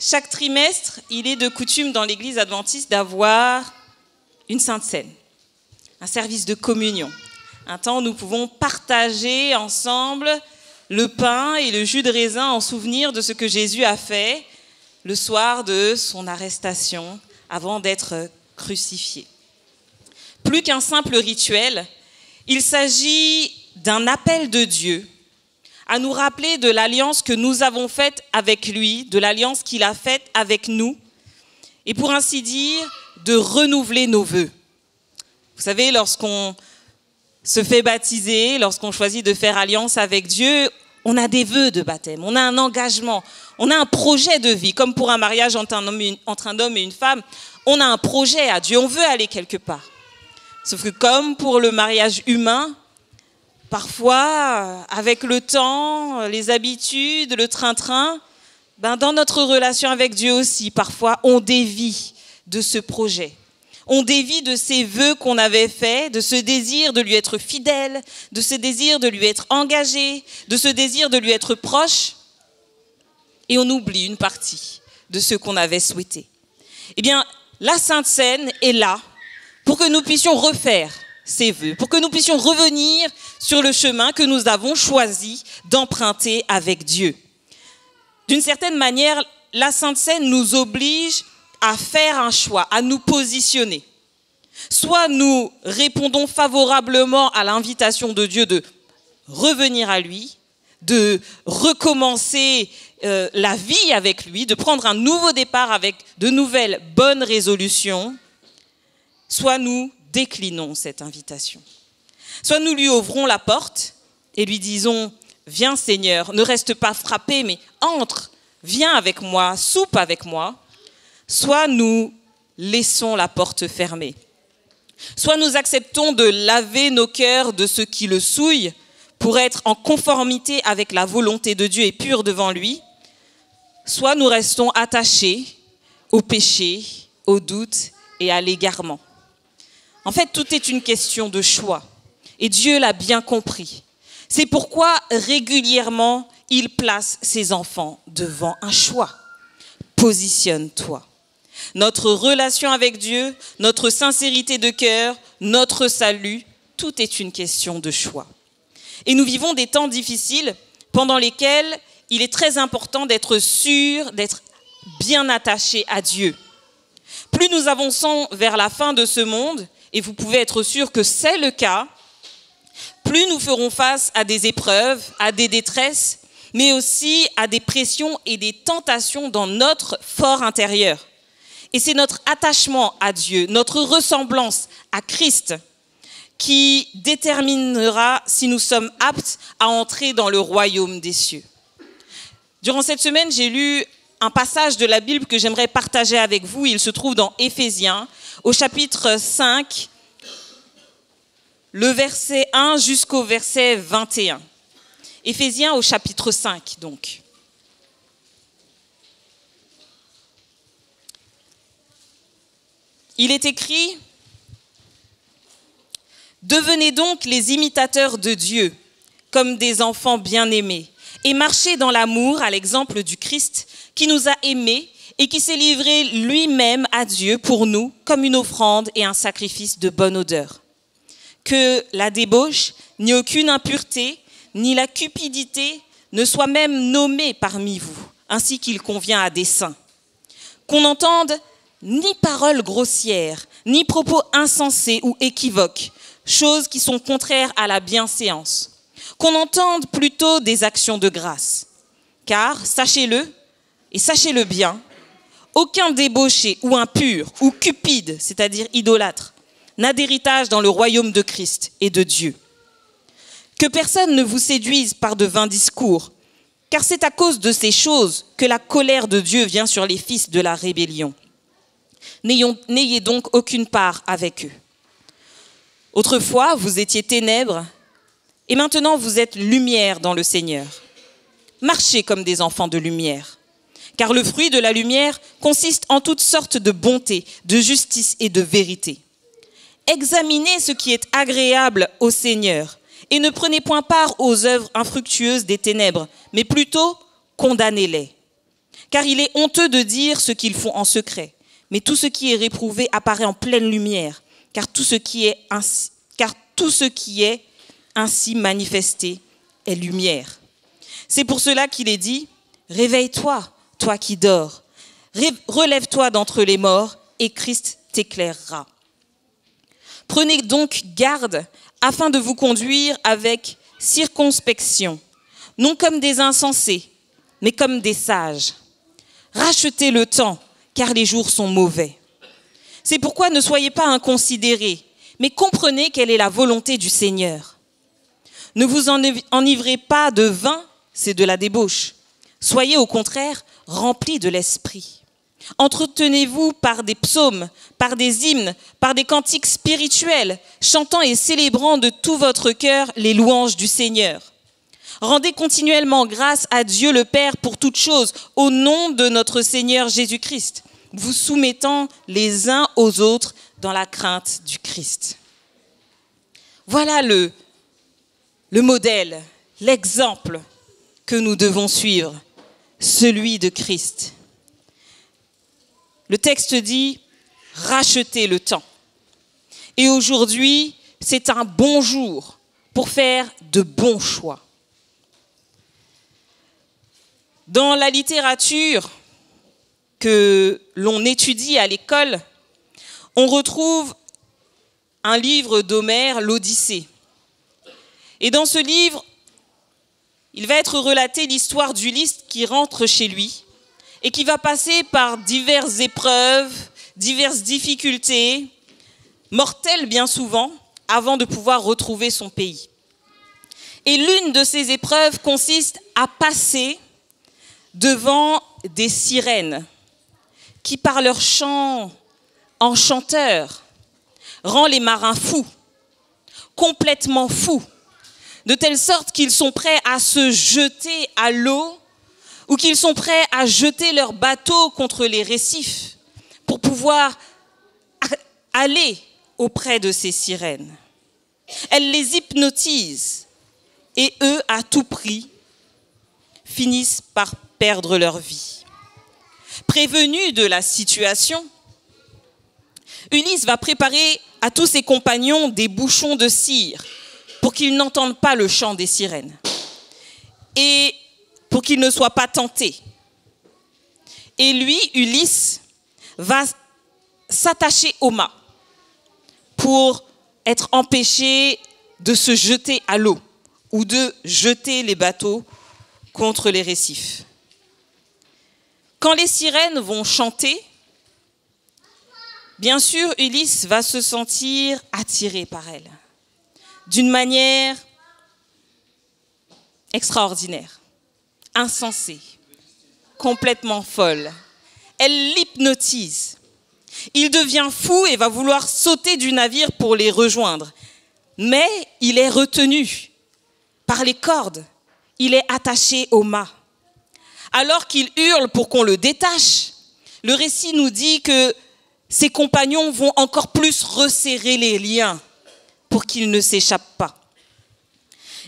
Chaque trimestre, il est de coutume dans l'église adventiste d'avoir une Sainte Seine, un service de communion. Un temps où nous pouvons partager ensemble le pain et le jus de raisin en souvenir de ce que Jésus a fait le soir de son arrestation avant d'être crucifié. Plus qu'un simple rituel, il s'agit d'un appel de Dieu à nous rappeler de l'alliance que nous avons faite avec lui, de l'alliance qu'il a faite avec nous, et pour ainsi dire, de renouveler nos vœux. Vous savez, lorsqu'on se fait baptiser, lorsqu'on choisit de faire alliance avec Dieu, on a des vœux de baptême, on a un engagement, on a un projet de vie. Comme pour un mariage entre un homme et une femme, on a un projet à Dieu, on veut aller quelque part. Sauf que comme pour le mariage humain, parfois, avec le temps, les habitudes, le train-train, dans notre relation avec Dieu aussi, parfois, on dévie de ce projet. On dévie de ces vœux qu'on avait faits, de ce désir de lui être fidèle, de ce désir de lui être engagé, de ce désir de lui être proche, et on oublie une partie de ce qu'on avait souhaité. Eh bien, la Sainte Seine est là pour que nous puissions refaire ces vœux, pour que nous puissions revenir sur le chemin que nous avons choisi d'emprunter avec Dieu. D'une certaine manière, la Sainte Seine nous oblige à faire un choix, à nous positionner. Soit nous répondons favorablement à l'invitation de Dieu de revenir à lui, de recommencer la vie avec lui, de prendre un nouveau départ avec de nouvelles bonnes résolutions, soit nous déclinons cette invitation. Soit nous lui ouvrons la porte et lui disons « Viens Seigneur, ne reste pas frappé, mais entre, viens avec moi, soupe avec moi ». Soit nous laissons la porte fermée. Soit nous acceptons de laver nos cœurs de ce qui le souille pour être en conformité avec la volonté de Dieu et purs devant lui. Soit nous restons attachés au péché, au doute et à l'égarement. En fait, tout est une question de choix. Et Dieu l'a bien compris. C'est pourquoi régulièrement, il place ses enfants devant un choix. Positionne-toi. Notre relation avec Dieu, notre sincérité de cœur, notre salut, tout est une question de choix. Et nous vivons des temps difficiles pendant lesquels il est très important d'être sûr, d'être bien attaché à Dieu. Plus nous avançons vers la fin de ce monde, et vous pouvez être sûr que c'est le cas, plus nous ferons face à des épreuves, à des détresses, mais aussi à des pressions et des tentations dans notre fort intérieur. Et c'est notre attachement à Dieu, notre ressemblance à Christ qui déterminera si nous sommes aptes à entrer dans le royaume des cieux. Durant cette semaine, j'ai lu un passage de la Bible que j'aimerais partager avec vous. Il se trouve dans Éphésiens, au chapitre 5, le verset 1 jusqu'au verset 21. Éphésiens au chapitre 5, donc. Il est écrit « Devenez donc les imitateurs de Dieu, comme des enfants bien-aimés, et marchez dans l'amour à l'exemple du Christ qui nous a aimés et qui s'est livré lui-même à Dieu pour nous comme une offrande et un sacrifice de bonne odeur. Que la débauche, ni aucune impureté, ni la cupidité ne soient même nommées parmi vous, ainsi qu'il convient à des saints. Qu'on n'entende ni paroles grossières, ni propos insensés ou équivoques, choses qui sont contraires à la bienséance. Qu'on entende plutôt des actions de grâce. Car, sachez-le, et sachez-le bien, aucun débauché ou impur ou cupide, c'est-à-dire idolâtre, n'a d'héritage dans le royaume de Christ et de Dieu. Que personne ne vous séduise par de vains discours, car c'est à cause de ces choses que la colère de Dieu vient sur les fils de la rébellion. N'ayez donc aucune part avec eux. Autrefois, vous étiez ténèbres, et maintenant vous êtes lumière dans le Seigneur. Marchez comme des enfants de lumière, car le fruit de la lumière consiste en toutes sortes de bonté, de justice et de vérité. Examinez ce qui est agréable au Seigneur, et ne prenez point part aux œuvres infructueuses des ténèbres, mais plutôt condamnez-les. Car il est honteux de dire ce qu'ils font en secret. Mais tout ce qui est réprouvé apparaît en pleine lumière, car tout ce qui est ainsi manifesté est lumière. C'est pour cela qu'il est dit, « Réveille-toi, toi qui dors. Relève-toi d'entre les morts, et Christ t'éclairera. » Prenez donc garde afin de vous conduire avec circonspection, non comme des insensés, mais comme des sages. Rachetez le temps, car les jours sont mauvais. C'est pourquoi ne soyez pas inconsidérés, mais comprenez quelle est la volonté du Seigneur. Ne vous enivrez pas de vin, c'est de la débauche. Soyez au contraire remplis de l'esprit. Entretenez-vous par des psaumes, par des hymnes, par des cantiques spirituels, chantant et célébrant de tout votre cœur les louanges du Seigneur. Rendez continuellement grâce à Dieu le Père pour toutes choses, au nom de notre Seigneur Jésus-Christ, vous soumettant les uns aux autres dans la crainte du Christ. Voilà le modèle, l'exemple que nous devons suivre, celui de Christ. Le texte dit « rachetez le temps ». Et aujourd'hui, c'est un bon jour pour faire de bons choix. Dans la littérature que l'on étudie à l'école, on retrouve un livre d'Homère, l'Odyssée. Et dans ce livre, il va être relaté l'histoire d'Ulysse qui rentre chez lui et qui va passer par diverses épreuves, diverses difficultés, mortelles bien souvent, avant de pouvoir retrouver son pays. Et l'une de ces épreuves consiste à passer devant des sirènes qui, par leur chant enchanteur, rend les marins fous, complètement fous, de telle sorte qu'ils sont prêts à se jeter à l'eau ou qu'ils sont prêts à jeter leur bateau contre les récifs pour pouvoir aller auprès de ces sirènes. Elles les hypnotisent et eux, à tout prix, finissent par perdre leur vie. Prévenu de la situation, Ulysse va préparer à tous ses compagnons des bouchons de cire pour qu'ils n'entendent pas le chant des sirènes et pour qu'ils ne soient pas tentés. Et lui, Ulysse, va s'attacher au mât pour être empêché de se jeter à l'eau ou de jeter les bateaux contre les récifs. Quand les sirènes vont chanter, bien sûr, Ulysse va se sentir attiré par elles d'une manière extraordinaire, insensée, complètement folle. Elle l'hypnotise. Il devient fou et va vouloir sauter du navire pour les rejoindre. Mais il est retenu par les cordes. Il est attaché au mât. Alors qu'il hurle pour qu'on le détache, le récit nous dit que ses compagnons vont encore plus resserrer les liens pour qu'il ne s'échappe pas.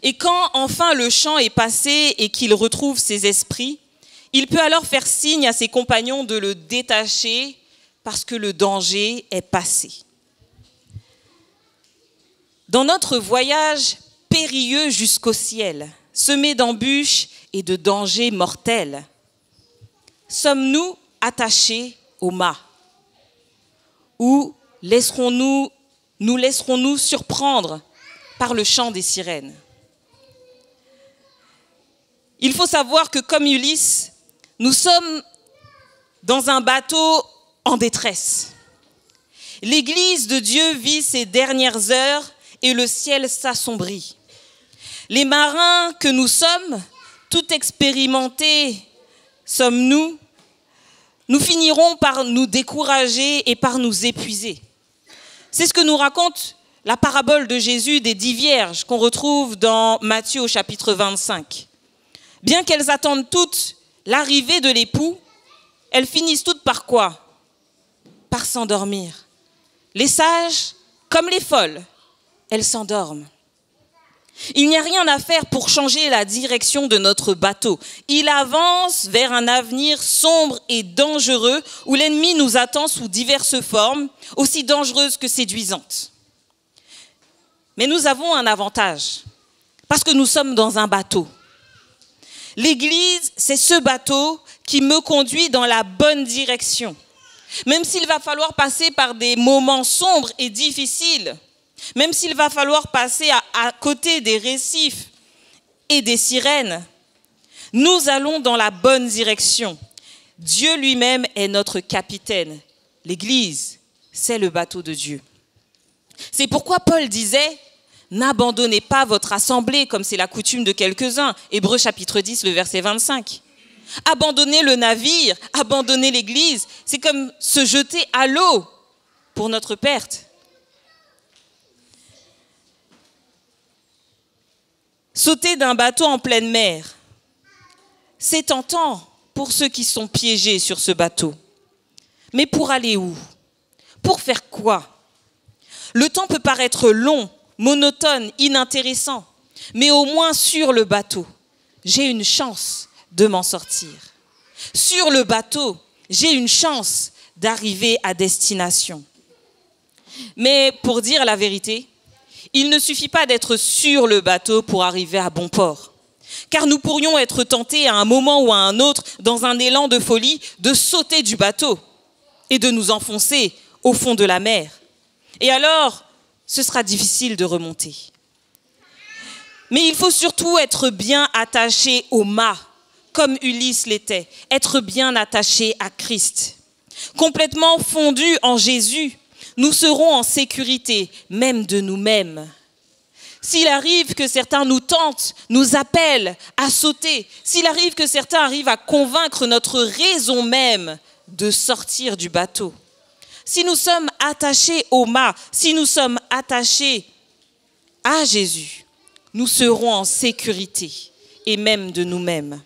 Et quand enfin le chant est passé et qu'il retrouve ses esprits, il peut alors faire signe à ses compagnons de le détacher parce que le danger est passé. Dans notre voyage périlleux jusqu'au ciel, semé d'embûches et de dangers mortels, sommes-nous attachés au mât? Ou nous laisserons-nous surprendre par le chant des sirènes? Il faut savoir que comme Ulysse, nous sommes dans un bateau en détresse. L'Église de Dieu vit ses dernières heures et le ciel s'assombrit. Les marins que nous sommes, tout expérimentés sommes-nous, nous finirons par nous décourager et par nous épuiser. C'est ce que nous raconte la parabole de Jésus des 10 vierges qu'on retrouve dans Matthieu au chapitre 25. Bien qu'elles attendent toutes l'arrivée de l'époux, elles finissent toutes par quoi? Par s'endormir. Les sages, comme les folles, elles s'endorment. Il n'y a rien à faire pour changer la direction de notre bateau. Il avance vers un avenir sombre et dangereux où l'ennemi nous attend sous diverses formes, aussi dangereuses que séduisantes. Mais nous avons un avantage, parce que nous sommes dans un bateau. L'Église, c'est ce bateau qui me conduit dans la bonne direction. Même s'il va falloir passer par des moments sombres et difficiles, même s'il va falloir passer à côté des récifs et des sirènes, nous allons dans la bonne direction. Dieu lui-même est notre capitaine. L'Église, c'est le bateau de Dieu. C'est pourquoi Paul disait « N'abandonnez pas votre assemblée comme c'est la coutume de quelques-uns » Hébreux chapitre 10, le verset 25. Abandonner le navire, abandonner l'Église, c'est comme se jeter à l'eau pour notre perte. Sauter d'un bateau en pleine mer, c'est tentant pour ceux qui sont piégés sur ce bateau. Mais pour aller où? Pour faire quoi? Le temps peut paraître long, monotone, inintéressant, mais au moins sur le bateau, j'ai une chance de m'en sortir. Sur le bateau, j'ai une chance d'arriver à destination. Mais pour dire la vérité, il ne suffit pas d'être sur le bateau pour arriver à bon port. Car nous pourrions être tentés à un moment ou à un autre, dans un élan de folie, de sauter du bateau et de nous enfoncer au fond de la mer. Et alors, ce sera difficile de remonter. Mais il faut surtout être bien attaché au mât, comme Ulysse l'était, être bien attaché à Christ. Complètement fondu en Jésus, nous serons en sécurité, même de nous-mêmes. S'il arrive que certains nous tentent, nous appellent à sauter, s'il arrive que certains arrivent à convaincre notre raison même de sortir du bateau, si nous sommes attachés au mât, si nous sommes attachés à Jésus, nous serons en sécurité et même de nous-mêmes.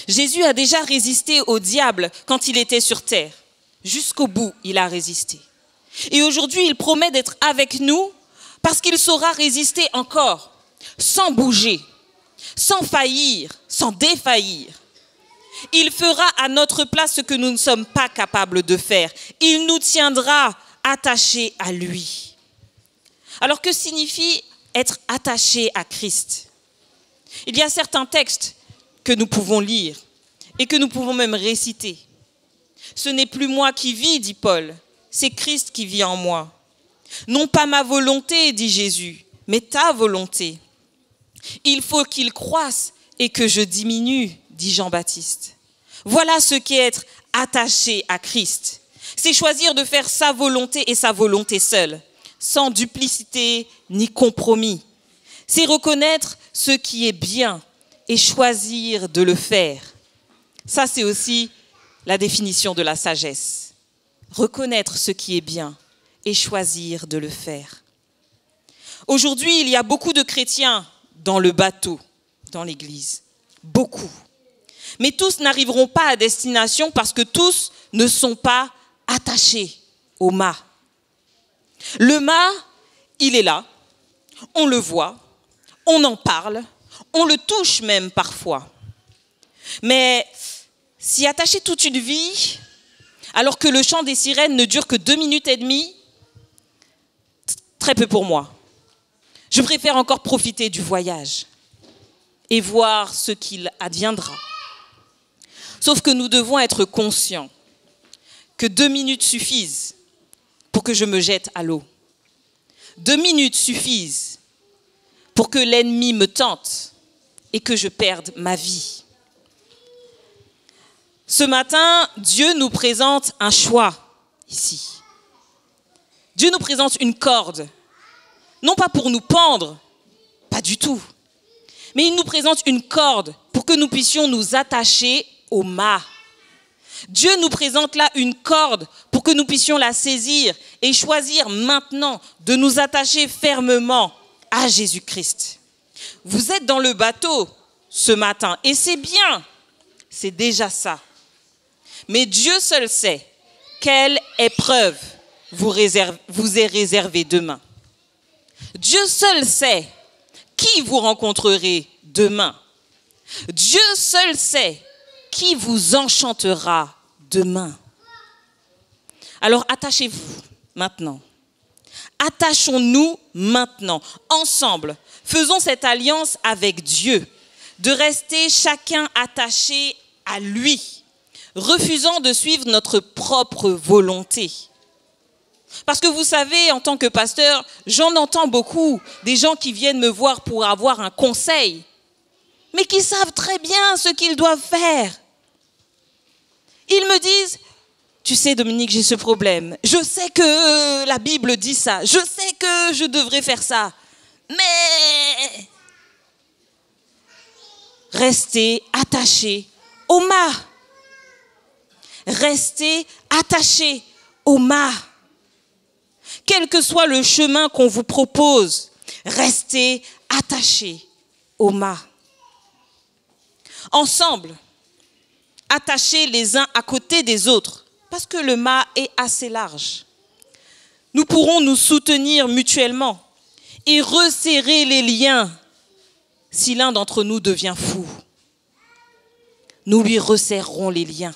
Jésus a déjà résisté au diable quand il était sur terre. Jusqu'au bout, il a résisté. Et aujourd'hui, il promet d'être avec nous parce qu'il saura résister encore, sans bouger, sans faillir, sans défaillir. Il fera à notre place ce que nous ne sommes pas capables de faire. Il nous tiendra attachés à lui. Alors que signifie être attaché à Christ? Il y a certains textes que nous pouvons lire et que nous pouvons même réciter. Ce n'est plus moi qui vis, dit Paul, c'est Christ qui vit en moi. Non pas ma volonté, dit Jésus, mais ta volonté. Il faut qu'il croisse et que je diminue, dit Jean-Baptiste. Voilà ce qu'est être attaché à Christ. C'est choisir de faire sa volonté et sa volonté seule, sans duplicité ni compromis. C'est reconnaître ce qui est bien et choisir de le faire. Ça, c'est aussi la définition de la sagesse. Reconnaître ce qui est bien et choisir de le faire. Aujourd'hui, il y a beaucoup de chrétiens dans le bateau, dans l'Église. Beaucoup. Mais tous n'arriveront pas à destination parce que tous ne sont pas attachés au mât. Le mât, il est là, on le voit, on en parle, on le touche même parfois. Mais s'y attacher toute une vie, alors que le chant des sirènes ne dure que 2 minutes et demie, très peu pour moi. Je préfère encore profiter du voyage et voir ce qu'il adviendra. Sauf que nous devons être conscients que 2 minutes suffisent pour que je me jette à l'eau. 2 minutes suffisent pour que l'ennemi me tente et que je perde ma vie. Ce matin, Dieu nous présente un choix ici. Dieu nous présente une corde, non pas pour nous pendre, pas du tout, mais il nous présente une corde pour que nous puissions nous attacher au mât. Dieu nous présente là une corde pour que nous puissions la saisir et choisir maintenant de nous attacher fermement à Jésus-Christ. Vous êtes dans le bateau ce matin et c'est bien, c'est déjà ça. Mais Dieu seul sait quelle épreuve vous est réservée demain. Dieu seul sait qui vous rencontrerez demain. Dieu seul sait qui vous enchantera demain. Alors attachez-vous maintenant. Attachons-nous maintenant, ensemble. Faisons cette alliance avec Dieu, de rester chacun attaché à lui, refusant de suivre notre propre volonté. Parce que vous savez, en tant que pasteur, j'en entends beaucoup, des gens qui viennent me voir pour avoir un conseil, mais qui savent très bien ce qu'ils doivent faire. Ils me disent, tu sais Dominique, j'ai ce problème, je sais que la Bible dit ça, je sais que je devrais faire ça, mais restez attachés au mât. Restez attachés au mât. Quel que soit le chemin qu'on vous propose, restez attachés au mât. Ensemble, attachés les uns à côté des autres, parce que le mât est assez large. Nous pourrons nous soutenir mutuellement et resserrer les liens si l'un d'entre nous devient fou. Nous lui resserrerons les liens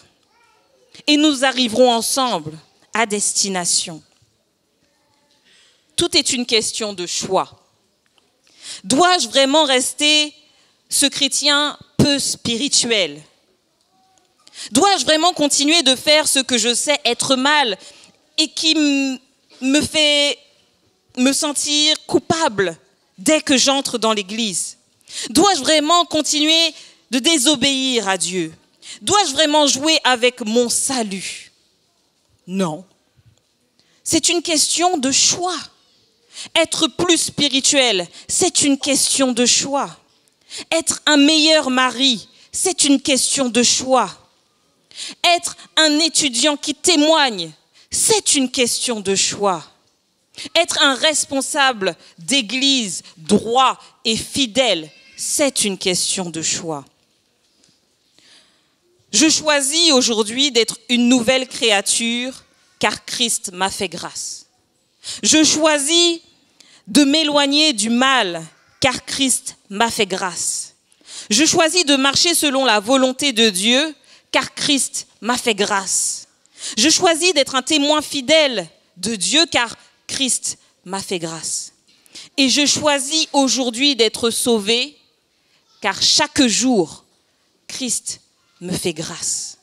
et nous arriverons ensemble à destination. Tout est une question de choix. Dois-je vraiment rester ce chrétien peu spirituel? Dois-je vraiment continuer de faire ce que je sais être mal et qui me fait me sentir coupable dès que j'entre dans l'église? Dois-je vraiment continuer de désobéir à Dieu? Dois-je vraiment jouer avec mon salut? Non. C'est une question de choix. Être plus spirituel, c'est une question de choix. Être un meilleur mari, c'est une question de choix. Être un étudiant qui témoigne, c'est une question de choix. Être un responsable d'église droit et fidèle, c'est une question de choix. Je choisis aujourd'hui d'être une nouvelle créature car Christ m'a fait grâce. Je choisis de m'éloigner du mal car Christ m'a fait grâce. Je choisis de marcher selon la volonté de Dieu car Christ m'a fait grâce. Je choisis d'être un témoin fidèle de Dieu car Christ m'a fait grâce. Et je choisis aujourd'hui d'être sauvé car chaque jour, Christ me fait grâce.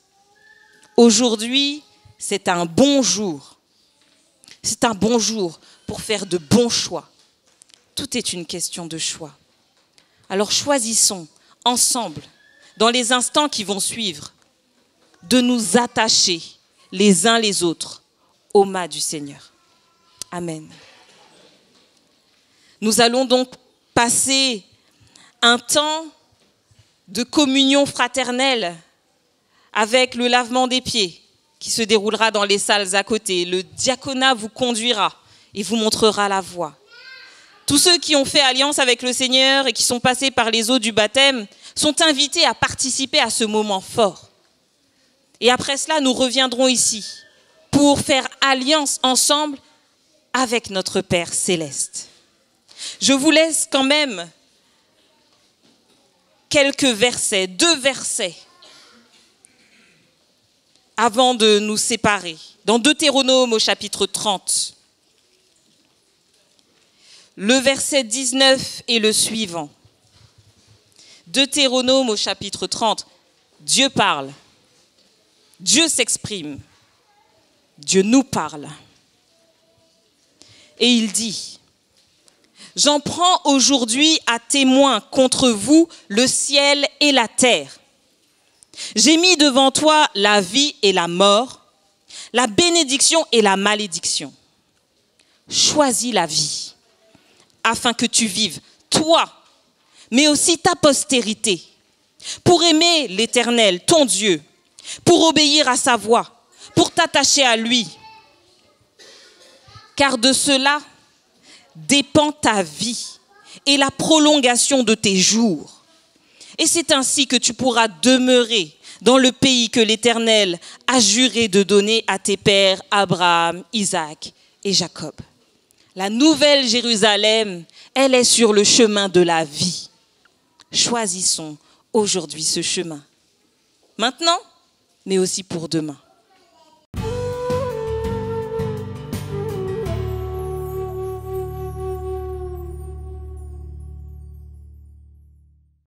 Aujourd'hui, c'est un bon jour. C'est un bon jour pour faire de bons choix. Tout est une question de choix. Alors choisissons ensemble, dans les instants qui vont suivre, de nous attacher les uns les autres au mât du Seigneur. Amen. Nous allons donc passer un temps de communion fraternelle avec le lavement des pieds qui se déroulera dans les salles à côté. Le diaconat vous conduira et vous montrera la voie. Tous ceux qui ont fait alliance avec le Seigneur et qui sont passés par les eaux du baptême sont invités à participer à ce moment fort. Et après cela, nous reviendrons ici pour faire alliance ensemble avec notre Père céleste. Je vous laisse quand même quelques versets, 2 versets, avant de nous séparer. Dans Deutéronome au chapitre 30, le verset 19 est le suivant. Deutéronome au chapitre 30, Dieu parle, Dieu s'exprime, Dieu nous parle. Et il dit, « J'en prends aujourd'hui à témoin contre vous le ciel et la terre. J'ai mis devant toi la vie et la mort, la bénédiction et la malédiction. Choisis la vie, afin que tu vives, toi, mais aussi ta postérité, pour aimer l'Éternel, ton Dieu, pour obéir à sa voix, pour t'attacher à lui. Car de cela dépend ta vie et la prolongation de tes jours. Et c'est ainsi que tu pourras demeurer dans le pays que l'Éternel a juré de donner à tes pères Abraham, Isaac et Jacob. » La nouvelle Jérusalem, elle est sur le chemin de la vie. Choisissons aujourd'hui ce chemin. Maintenant, mais aussi pour demain.